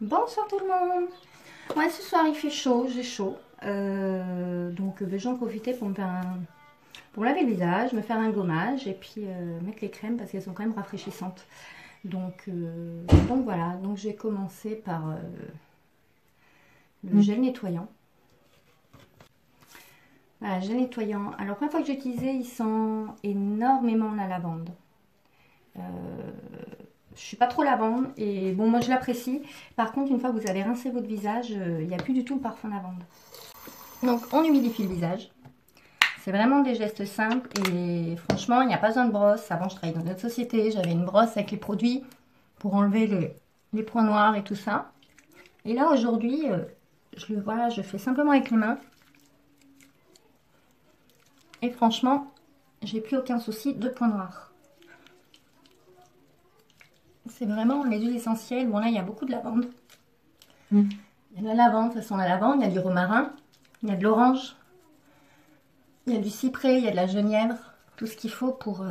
Bonsoir tout le monde. Ouais, ce soir il fait chaud, j'ai chaud. Donc j'en profiter pour pour me laver le visage, me faire un gommage et puis mettre les crèmes parce qu'elles sont quand même rafraîchissantes. Donc voilà, donc j'ai commencé par le gel nettoyant. Voilà, gel nettoyant. Alors, la première fois que j'ai utilisé, il sent énormément la lavande. Je suis pas trop lavande et bon, moi je l'apprécie. Par contre, une fois que vous avez rincé votre visage, il n'y a plus du tout le parfum lavande. Donc, on humidifie le visage. C'est vraiment des gestes simples et franchement, il n'y a pas besoin de brosse. Avant, je travaillais dans une autre société, j'avais une brosse avec les produits pour enlever les points noirs et tout ça. Et là, aujourd'hui, je fais simplement avec les mains. Et franchement, j'ai plus aucun souci de points noirs. C'est vraiment les huiles essentielles. Bon, là, il y a beaucoup de lavande. Il y a de la lavande, ça sent la lavande. Il y a du romarin, il y a de l'orange, il y a du cyprès, il y a de la genièvre. Tout ce qu'il faut pour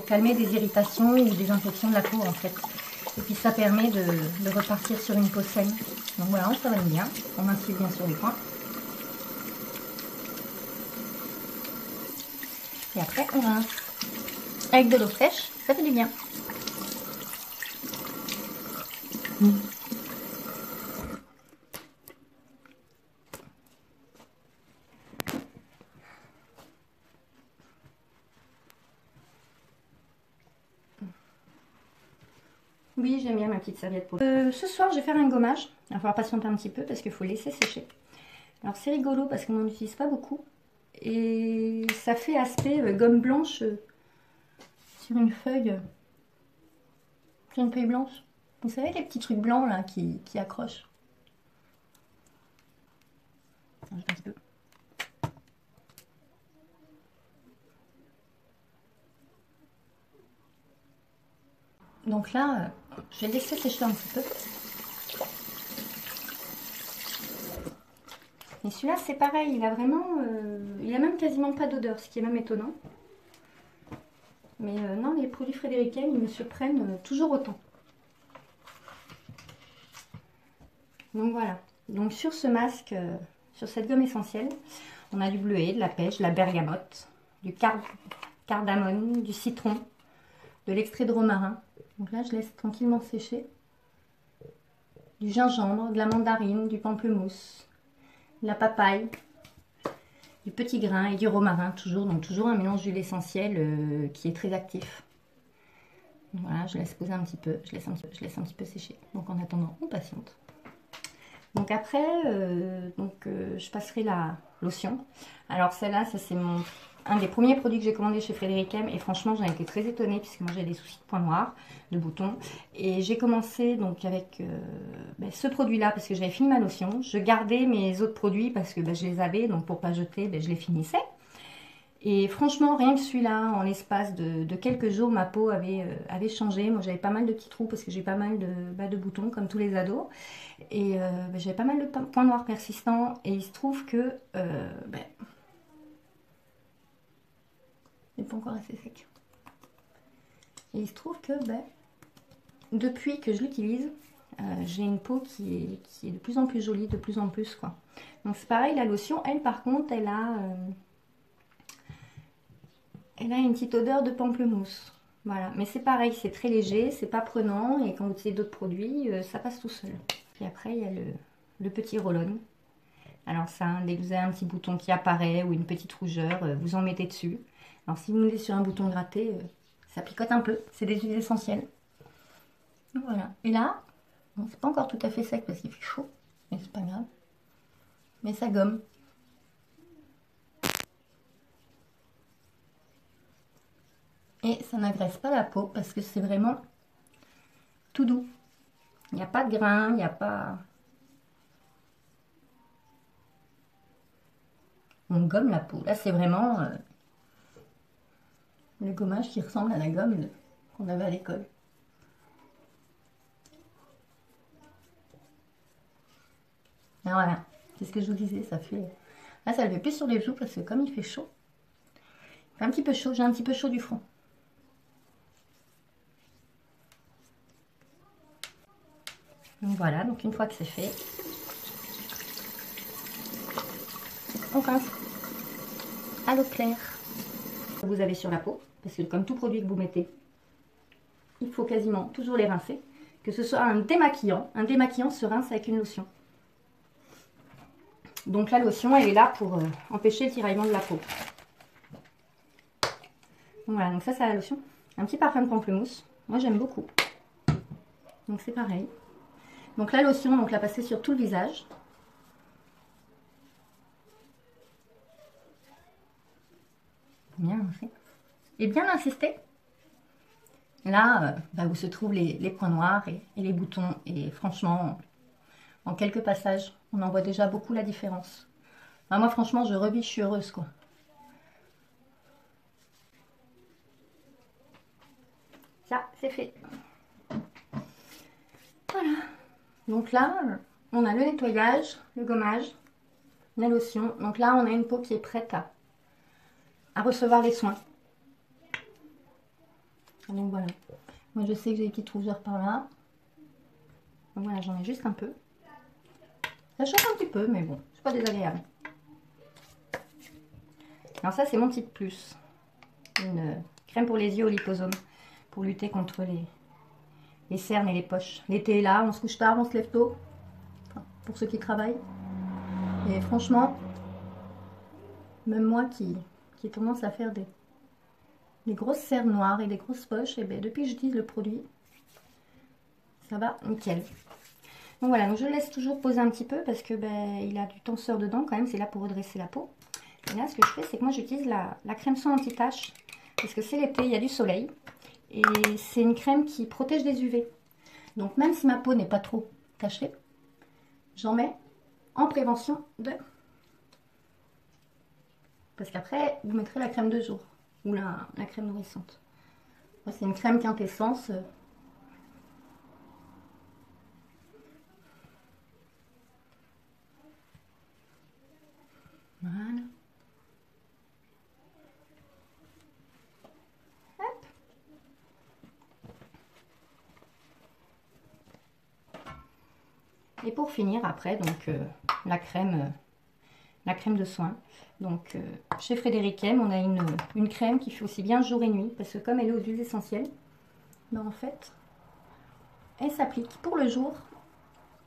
calmer des irritations ou des infections de la peau, en fait. Et puis, ça permet de repartir sur une peau saine. Donc voilà, on travaille bien. On insiste bien sur les points. Et après, on rince. Avec de l'eau fraîche, ça fait du bien. Oui, j'aime bien ma petite serviette pour... ce soir, je vais faire un gommage. Il va falloir patienter un petit peu parce qu'il faut laisser sécher. Alors, c'est rigolo parce qu'on n'en utilise pas beaucoup. Et ça fait aspect gomme blanche sur une feuille. Sur une feuille blanche. Vous savez, les petits trucs blancs là qui accrochent. Un petit peu. Donc là, je vais laisser sécher un petit peu. Et celui-là, c'est pareil, il a vraiment... il a même quasiment pas d'odeur, ce qui est même étonnant. Mais non, les produits Frédéric Hem, ils me surprennent toujours autant. Donc voilà. Donc sur ce masque, sur cette gomme essentielle, on a du bleuet, de la pêche, de la bergamote, du cardamone, du citron, de l'extrait de romarin. Donc là, je laisse tranquillement sécher. Du gingembre, de la mandarine, du pamplemousse, de la papaye, du petit grain et du romarin, toujours. Donc toujours un mélange d'huile essentielle qui est très actif. Donc voilà, je laisse poser un petit peu, je laisse un petit peu sécher. Donc en attendant, on patiente. Donc après, je passerai la lotion. Alors celle-là, ça c'est un des premiers produits que j'ai commandé chez Frédéric Hem et franchement j'en ai été très étonnée puisque moi j'ai des soucis de points noirs, de boutons. Et j'ai commencé donc avec ce produit-là parce que j'avais fini ma lotion. Je gardais mes autres produits parce que je les avais, donc pour pas jeter, je les finissais. Et franchement, rien que celui-là, en l'espace de quelques jours, ma peau avait changé. Moi, j'avais pas mal de petits trous parce que j'ai pas mal de boutons, comme tous les ados. Et j'avais pas mal de points noirs persistants. Et il se trouve que... il n'est pas encore assez sec. Et il se trouve que depuis que je l'utilise, j'ai une peau qui est de plus en plus jolie, de plus en plus, quoi. Donc c'est pareil, la lotion, elle, par contre, elle a une petite odeur de pamplemousse. Voilà, mais c'est pareil, c'est très léger, c'est pas prenant et quand vous utilisez d'autres produits, ça passe tout seul. Puis après, il y a le petit roll-on. Alors ça, dès que vous avez un petit bouton qui apparaît ou une petite rougeur, vous en mettez dessus. Alors si vous mettez sur un bouton gratté, ça picote un peu, c'est des huiles essentielles. Voilà, et là, bon, c'est pas encore tout à fait sec parce qu'il fait chaud, mais c'est pas grave. Mais ça gomme. Et ça n'agresse pas la peau parce que c'est vraiment tout doux. Il n'y a pas de grains, il n'y a pas... On gomme la peau. Là, c'est vraiment le gommage qui ressemble à la gomme qu'on avait à l'école. Et voilà, c'est ce que je vous disais, ça fait... Là, ça le fait plus sur les joues parce que comme il fait chaud, il fait un petit peu chaud, j'ai un petit peu chaud du front. Donc voilà, donc une fois que c'est fait, on rince à l'eau claire. Vous avez sur la peau, parce que comme tout produit que vous mettez, il faut quasiment toujours les rincer. Que ce soit un démaquillant se rince avec une lotion. Donc la lotion, elle est là pour empêcher le tiraillement de la peau. Donc voilà, donc ça c'est la lotion. Un petit parfum de pamplemousse, moi j'aime beaucoup. Donc c'est pareil. Donc la lotion, donc la passer sur tout le visage. Bien rincer. Et bien insister. Là, où se trouvent les points noirs et les boutons. Et franchement, en quelques passages, on en voit déjà beaucoup la différence. Enfin, moi, franchement, je revis, je suis heureuse, quoi. Ça, c'est fait. Voilà. Donc là, on a le nettoyage, le gommage, la lotion. Donc là, on a une peau qui est prête à recevoir les soins. Donc voilà. Moi, je sais que j'ai des petites rougeurs par là. Donc voilà, j'en ai juste un peu. Ça chauffe un petit peu, mais bon, c'est pas désagréable. Alors ça, c'est mon petit plus. Une crème pour les yeux au liposome. Pour lutter contre les cernes et les poches. L'été est là, on se couche tard, on se lève tôt. Enfin, pour ceux qui travaillent. Et franchement, même moi qui ai tendance à faire des grosses cernes noires et des grosses poches, et bien depuis que j'utilise le produit, ça va nickel. Donc voilà, donc je le laisse toujours poser un petit peu parce que il a du tenseur dedans quand même, c'est là pour redresser la peau. Et là, ce que je fais, c'est que moi j'utilise la crème soin anti-tache parce que c'est l'été, il y a du soleil et c'est une crème qui protège des UV. Donc même si ma peau n'est pas trop tachée, j'en mets en prévention de... Parce qu'après, vous mettrez la crème de jour ou la crème nourrissante. C'est une crème quintessence. Voilà. Hop. Et pour finir, après, donc la crème de soin. Donc chez Frédéric M, on a une crème qui fait aussi bien jour et nuit, parce que comme elle est aux huiles essentielles, en fait, elle s'applique pour le jour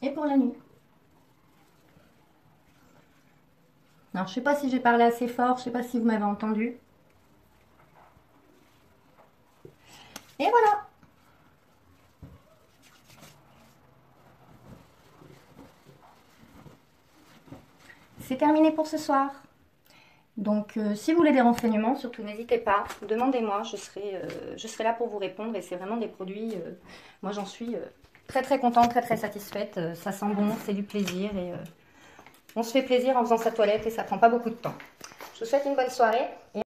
et pour la nuit. Alors je sais pas si j'ai parlé assez fort, je sais pas si vous m'avez entendu. Et voilà. C'est terminé pour ce soir. Donc si vous voulez des renseignements, surtout n'hésitez pas, demandez-moi, je serai là pour vous répondre. Et c'est vraiment des produits, moi j'en suis très très contente, très très satisfaite. Ça sent bon, c'est du plaisir et on se fait plaisir en faisant sa toilette et ça prend pas beaucoup de temps. Je vous souhaite une bonne soirée.